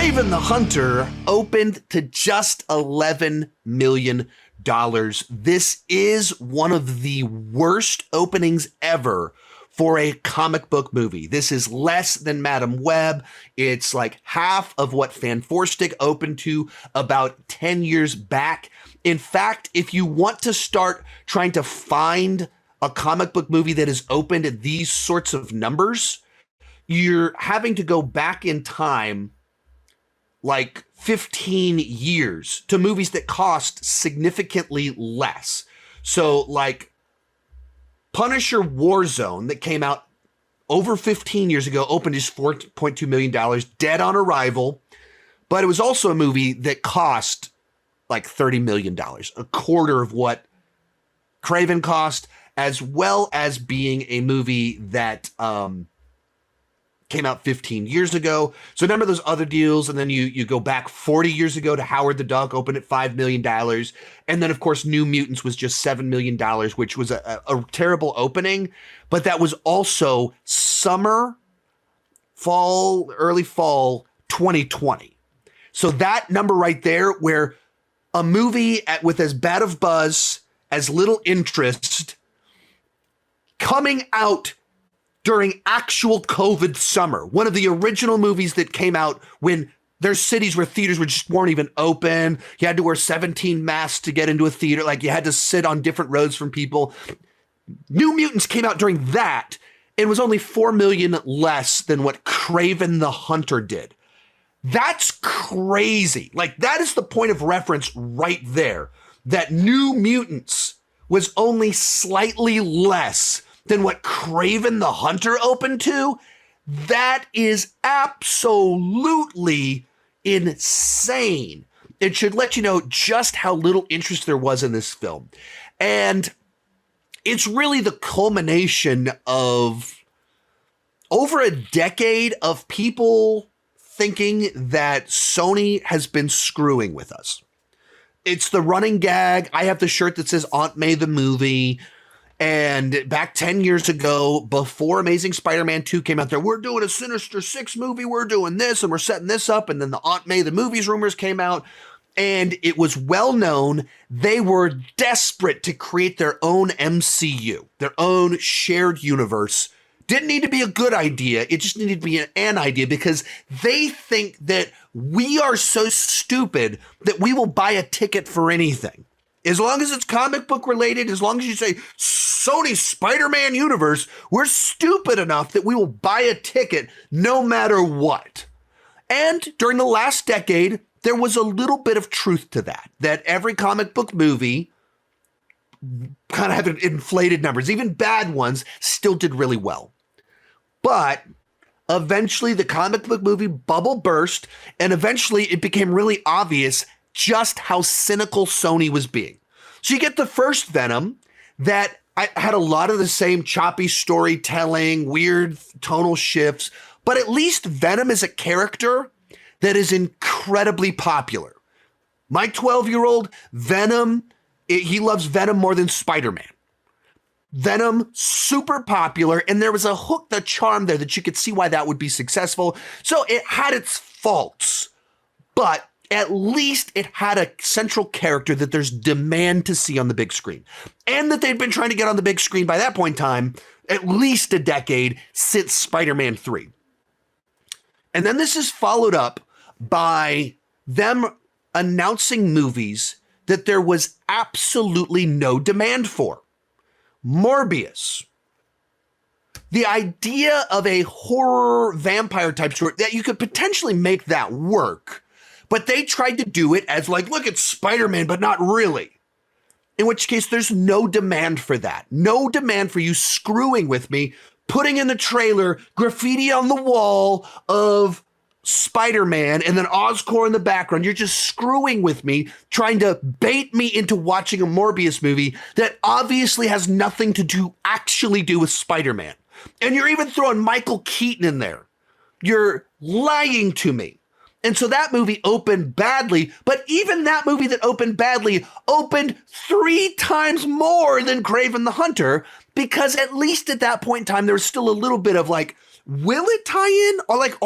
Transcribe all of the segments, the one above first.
Kraven the Hunter opened to just $11 million. This is one of the worst openings ever for a comic book movie. This is less than Madame Web. It's like half of what Fanforstic opened to about 10 years back. In fact, if you want to start trying to find a comic book movie that is opened at these sorts of numbers, you're having to go back in time like 15 years to movies that cost significantly less. So like Punisher Warzone that came out over 15 years ago, opened just $4.2 million, dead on arrival. But it was also a movie that cost like $30 million, a quarter of what Kraven cost, as well as being a movie that came out 15 years ago. So a number of those other deals, and then you go back 40 years ago to Howard the Duck, opened at $5 million. And then, of course, New Mutants was just $7 million, which was a terrible opening. But that was also early fall 2020. So that number right there, where a movie with as bad of buzz, as little interest, coming out during actual COVID summer, one of the original movies that came out when there's cities where theaters just weren't even open. You had to wear 17 masks to get into a theater. Like you had to sit on different rows from people. New Mutants came out during that and was only $4 million less than what Kraven the Hunter did. That's crazy. Like that is the point of reference right there, that New Mutants was only slightly less than what Kraven the Hunter opened to. That is absolutely insane. It should let you know just how little interest there was in this film. And it's really the culmination of over a decade of people thinking that Sony has been screwing with us. It's the running gag. I have the shirt that says Aunt May the movie. And back 10 years ago, before Amazing Spider-Man 2 came out there, we're doing a Sinister Six movie, we're doing this, and we're setting this up. And then the Aunt May the movies rumors came out, and it was well known they were desperate to create their own MCU, their own shared universe. Didn't need to be a good idea, it just needed to be an idea, because they think that we are so stupid that we will buy a ticket for anything. As long as it's comic book related, as long as you say Sony Spider-Man universe, we're stupid enough that we will buy a ticket no matter what. And during the last decade, there was a little bit of truth to that every comic book movie kind of had inflated numbers. Even bad ones still did really well. But eventually the comic book movie bubble burst, and eventually it became really obvious just how cynical Sony was being. So you get the first Venom that had a lot of the same choppy storytelling, weird tonal shifts, but at least Venom is a character that is incredibly popular. My 12-year-old, Venom, he loves Venom more than Spider-Man. Venom, super popular, and there was a hook, the charm there that you could see why that would be successful. So it had its faults, but at least it had a central character that there's demand to see on the big screen. And that they'd been trying to get on the big screen by that point in time, at least a decade since Spider-Man 3. And then this is followed up by them announcing movies that there was absolutely no demand for. Morbius. The idea of a horror vampire type story that you could potentially make that work, but they tried to do it as like, look, it's Spider-Man, but not really. In which case there's no demand for that. No demand for you screwing with me, putting in the trailer graffiti on the wall of Spider-Man and then Oscorp in the background. You're just screwing with me, trying to bait me into watching a Morbius movie that obviously has nothing to actually do with Spider-Man. And you're even throwing Michael Keaton in there. You're lying to me. And so that movie opened badly, but even that movie that opened badly opened 3 times more than Kraven the Hunter, because at least at that point in time, there was still a little bit of like, will it tie in? Or like,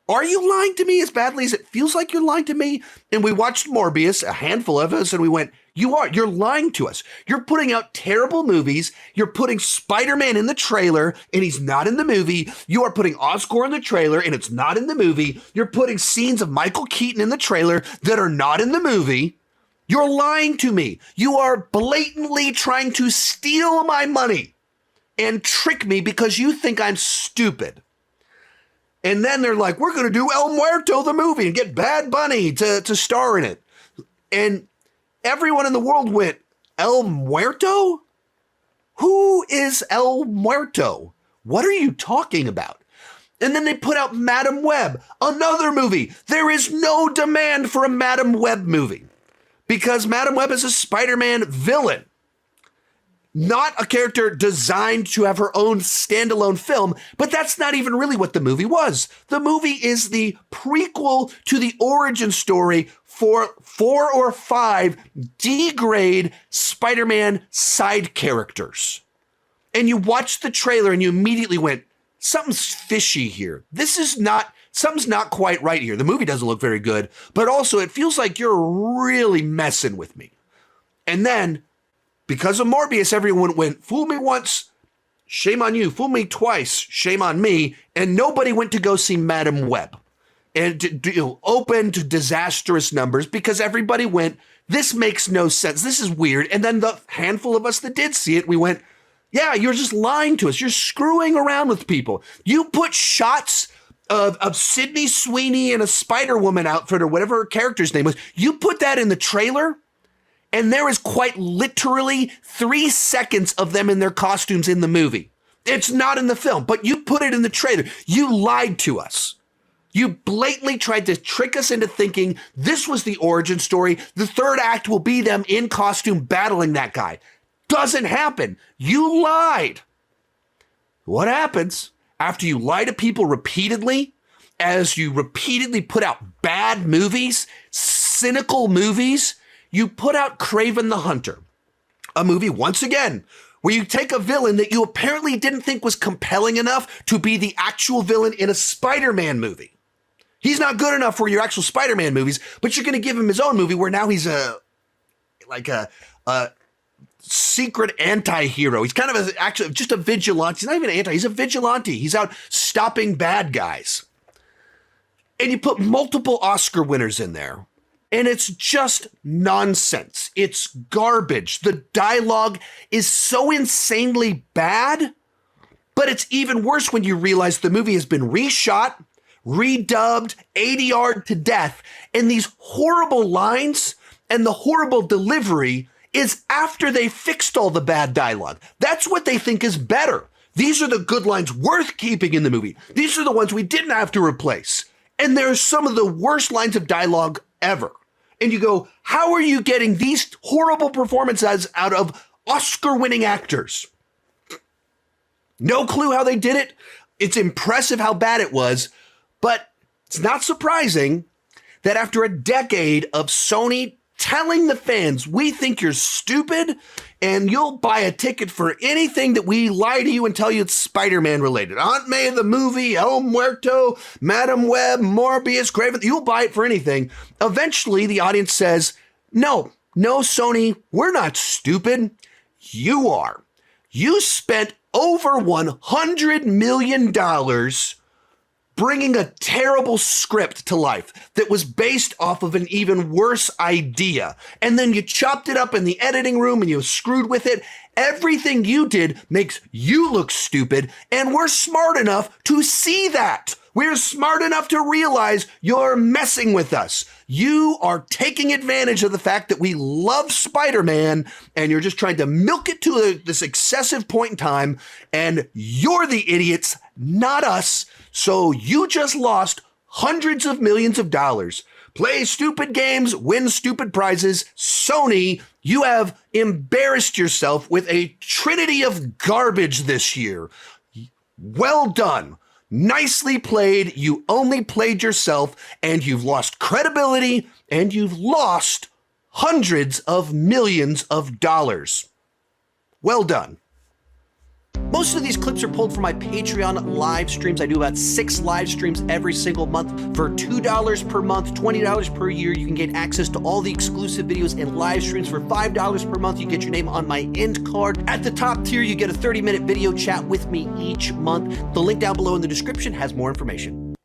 Are you lying to me as badly as it feels like you're lying to me? And we watched Morbius, a handful of us, and we went, you're lying to us. You're putting out terrible movies. You're putting Spider-Man in the trailer and he's not in the movie. You are putting Oscorp in the trailer and it's not in the movie. You're putting scenes of Michael Keaton in the trailer that are not in the movie. You're lying to me. You are blatantly trying to steal my money and trick me because you think I'm stupid. And then they're like, we're going to do El Muerto, the movie, and get Bad Bunny to star in it. And everyone in the world went, El Muerto? Who is El Muerto? What are you talking about? And then they put out Madame Web, another movie. There is no demand for a Madame Web movie because Madame Web is a Spider-Man villain. Not a character designed to have her own standalone film, but that's not even really what the movie was. The movie is the prequel to the origin story for 4 or 5 D-grade Spider-Man side characters. And you watched the trailer and you immediately went, something's fishy here. Something's not quite right here. The movie doesn't look very good, but also it feels like you're really messing with me. And then, because of Morbius, everyone went, fool me once, shame on you. Fool me twice, shame on me. And nobody went to go see Madame Web. And open to disastrous numbers because everybody went, this makes no sense. This is weird. And then the handful of us that did see it, we went, yeah, you're just lying to us. You're screwing around with people. You put shots of Sydney Sweeney and a Spider-Woman outfit or whatever her character's name was. You put that in the trailer. And there is quite literally 3 seconds of them in their costumes in the movie. It's not in the film, but you put it in the trailer. You lied to us. You blatantly tried to trick us into thinking this was the origin story. The third act will be them in costume battling that guy. Doesn't happen. You lied. What happens after you lie to people repeatedly, as you repeatedly put out bad movies, cynical movies? You put out Kraven the Hunter, a movie, once again, where you take a villain that you apparently didn't think was compelling enough to be the actual villain in a Spider-Man movie. He's not good enough for your actual Spider-Man movies, but you're going to give him his own movie where now he's a secret anti-hero. He's kind of actually just a vigilante. He's not even anti, he's a vigilante. He's out stopping bad guys. And you put multiple Oscar winners in there. And it's just nonsense. It's garbage. The dialogue is so insanely bad, but it's even worse when you realize the movie has been reshot, redubbed, ADR'd to death, and these horrible lines and the horrible delivery is after they fixed all the bad dialogue. That's what they think is better. These are the good lines worth keeping in the movie. These are the ones we didn't have to replace. And they're some of the worst lines of dialogue ever. And you go, how are you getting these horrible performances out of Oscar-winning actors? No clue how they did it. It's impressive how bad it was, but it's not surprising that after a decade of Sony telling the fans, we think you're stupid and you'll buy a ticket for anything that we lie to you and tell you it's Spider-Man related. Aunt May the movie, El Muerto, Madame Web, Morbius, Kraven, you'll buy it for anything. Eventually the audience says, no, Sony, we're not stupid. You are. You spent over $100 million bringing a terrible script to life that was based off of an even worse idea. And then you chopped it up in the editing room and you screwed with it. Everything you did makes you look stupid, and we're smart enough to see that. We're smart enough to realize you're messing with us. You are taking advantage of the fact that we love Spider-Man, and you're just trying to milk it to this excessive point in time, and you're the idiots, not us. So you just lost hundreds of millions of dollars. Play stupid games, win stupid prizes. Sony, you have embarrassed yourself with a trinity of garbage this year. Well done. Nicely played. You only played yourself, and you've lost credibility, and you've lost hundreds of millions of dollars. Well done. Most of these clips are pulled from my Patreon live streams. I do about 6 live streams every single month. For $2 per month, $20 per year, you can get access to all the exclusive videos and live streams. For $5 per month, you get your name on my end card. At the top tier, you get a 30-minute video chat with me each month. The link down below in the description has more information.